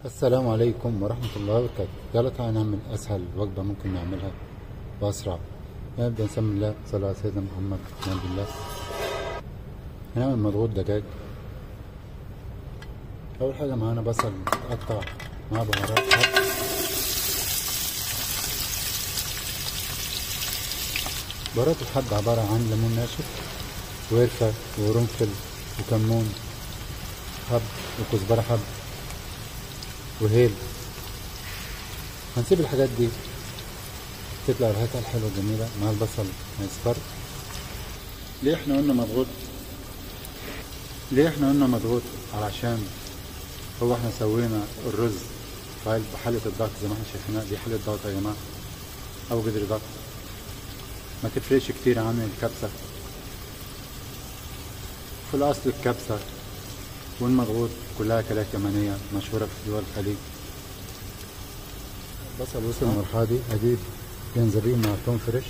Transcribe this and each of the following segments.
السلام عليكم ورحمة الله وبركاته. يلا تعالى نعمل أسهل وجبة ممكن نعملها وأسرع. نبدأ نسمي الله، صلى على سيدنا محمد. بسم الله. هنعمل مضغوط دجاج. أول حاجة معانا بصل متقطع مع بهارات حب. بهارات الحب عبارة عن ليمون ناشف وقرفة وقرنفل وكمون حب وكزبرة حب وهيل. هنسيب الحاجات دي تطلع ريحتها الحلوة الجميلة مع البصل ما يصفر. ليه احنا قلنا مضغوط؟ علشان هو احنا سوينا الرز في حلة الضغط زي ما احنا شايفينها. دي حلة ضغط يا جماعة او قدر ضغط، ما تفرقش كتير عن الكبسة. في الاصل الكبسة والمضغوط كلها أكلات يمنية مشهورة في دول الخليج. البصل وصل المرحلة دي، هجيب جنزبيل مع توم فريش.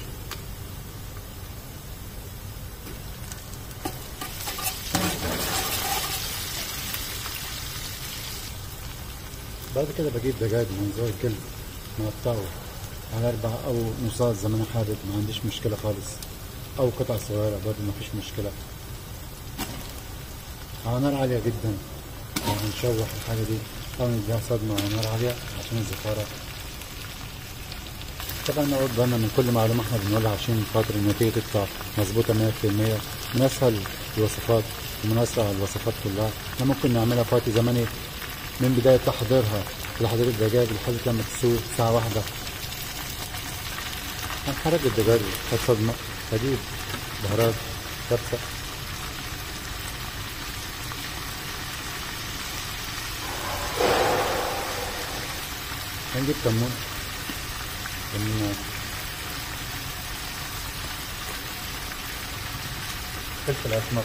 بعد كده بجيب دجاج منظور الجلد مقطعه على 4 أو نصاص زي ما أنا حابب، ما عنديش مشكلة خالص، أو قطع صغيرة برضه ما فيش مشكلة. على نار عالية جدا هنشوح الحاجة دي أو نديها صدمة على نار عالية عشان الزفارة. طبعا ناخد بالنا من كل معلومة احنا بنقولها عشان خاطر النتيجة تطلع مظبوطة 100%. من أسهل الوصفات ومن أسرع الوصفات كلها. احنا ممكن نعملها في وقت زمني من بداية تحضيرها لتحضير الدجاج لحد لما تستوي ساعة واحدة. هنحرك الدجاج خد صدمة، هجيب بهارات كبسة، هنجيب كمون، فلفل أسمر.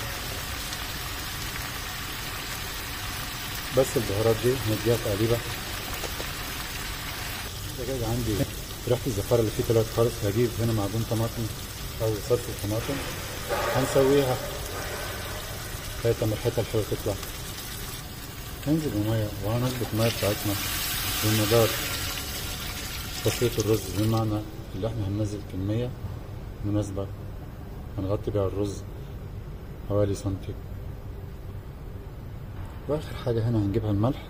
بس البهارات دي نديها تقليبة. الدجاج عندي ريحة الزفارة اللي فيه طلعت خالص. هجيب هنا معجون طماطم أو صلصة طماطم، هنسويها لغاية لما ريحتها الحلوة تطلع. هننزل بمية وهنظبط المية بتاعتنا بمقدار تصفية الرز، بمعنى اللي احنا هننزل كمية مناسبة هنغطي بيها الرز حوالي سنتي. واخر حاجة هنا هنجيبها الملح.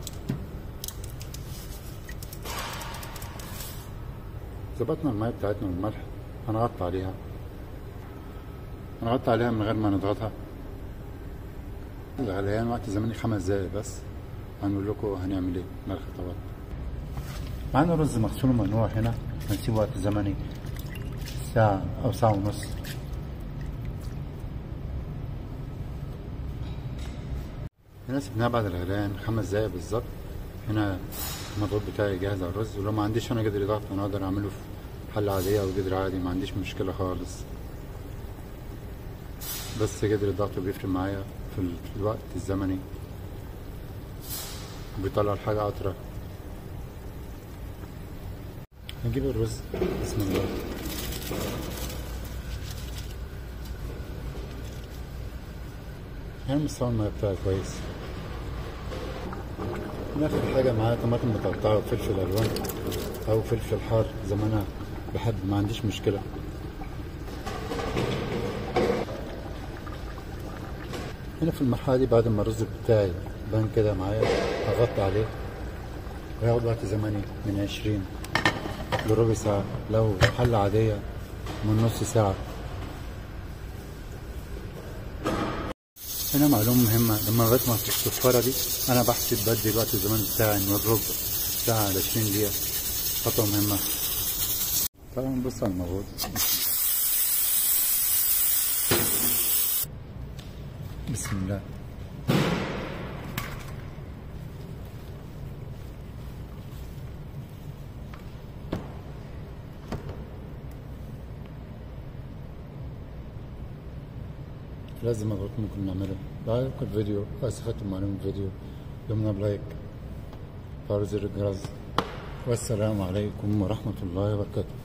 ظبطنا المية بتاعتنا والملح، هنغطي عليها من غير ما نضغطها. الغليان وقت زمني 5 دقايق بس. هنقول لكم هنعمل ايه. ملح طبعا. معانا رز مغسول ومنقوع هنا، هنسيب وقت زمني ساعة أو ساعة ونص. هنا سيبناها بعد الغليان 5 دقايق بالظبط. هنا المضغوط بتاعي جاهز على الرز، ولو ما عنديش انا قدر ضغط انا اقدر اعمله في حلة عادية او قدر عادي، ما عنديش مشكلة خالص. بس قدر الضغط بيفرق معايا في الوقت الزمني، بيطلع الحاجة أطرى. نجيب الرز بسم الله. هنا مستوى المية بتاعي كويس. ناخد حاجة معايا طماطم متقطعة وفلفل ألوان أو فلفل حار زي ما أنا بحب، ما عنديش مشكلة. هنا في المرحلة دي بعد ما الرز بتاعي بان كده معايا هغطي عليه، وهياخد وقت زمني من 20 لربع ساعة، لو حلة عادية من نص ساعة. هنا معلومة مهمة، لما لغاية ما الصفارة دي أنا بحسب بدي الوقت الزمني بتاعي من ربع ساعة ل 20 دقيقة. خطوة مهمة. طبعا نبص على الموجود. بسم الله. لازم اضغط ممكن نعمله. لو عجبكم الفيديو او استفدتم معلومة الفيديو ضمنا بلايك وفعلوا زر الجرس. والسلام عليكم ورحمة الله وبركاته.